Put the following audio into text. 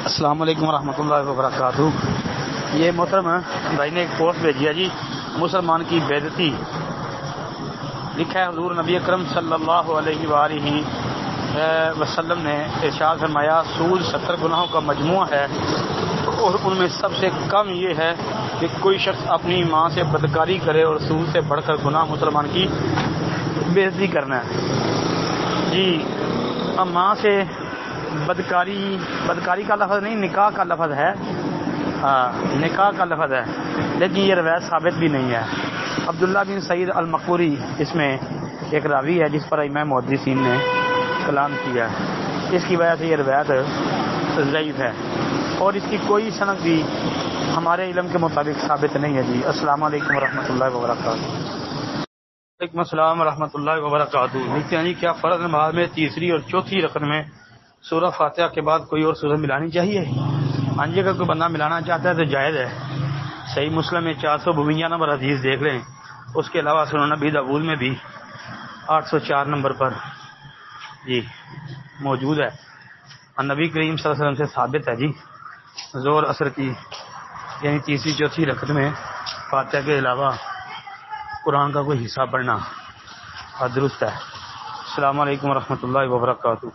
السلام علیکم ورحمۃ اللہ وبرکاتہ۔ یہ محترم بھائی نے ایک پوسٹ بھیجی ہے جی، مسلمان کی بے عزتی۔ لکھا ہے حضور نبی اکرم صلی اللہ علیہ وآلہ وسلم نے ارشاد فرمایا، سود 70 گناہوں کا مجموعہ ہے اور ان میں سب سے کم یہ ہے کہ کوئی شخص اپنی ماں سے بدکاری کرے، اور سود سے بڑھ کر گناہ مسلمان کی بے عزتی کرنا ہے جی۔ اب ماں سے بدکاری کا لفظ نہیں، نکاح کا لفظ ہے، نکاح کا لفظ ہے، لیکن یہ روایت ثابت بھی نہیں ہے۔ عبداللہ بن سعید المقبوری اس میں ایک راوی ہے جس پر امام محدثین نے کلام کیا ہے، اس کی وجہ سے یہ روایت ضعیف ہے اور اس کی کوئی سند بھی ہمارے علم کے مطابق ثابت نہیں ہے جی۔ السلام علیکم ورحمۃ اللہ وبرکاتہ۔ وعلیکم السلام ورحمۃ اللہ وبرکاتہ۔ لکھتے ہیں جی، کیا فرض نماز میں تیسری اور چوتھی رکعت میں سورہ فاتحہ کے بعد کوئی اور سورہ ملانی چاہیے؟ ہاں جی، اگر کوئی بندہ ملانا چاہتا ہے تو جائز ہے۔ صحیح مسلم میں 452 نمبر حدیث دیکھ لیں، اس کے علاوہ سنن ابی داؤد میں بھی 804 نمبر پر جی موجود ہے۔ نبی کریم صلی اللہ علیہ وسلم سے ثابت ہے جی، ظہر عصر کی یعنی تیسری چوتھی رکعت میں فاتحہ کے علاوہ قرآن کا کوئی حصہ پڑھنا درست ہے۔ السلام علیکم ورحمۃ اللہ وبرکاتہ۔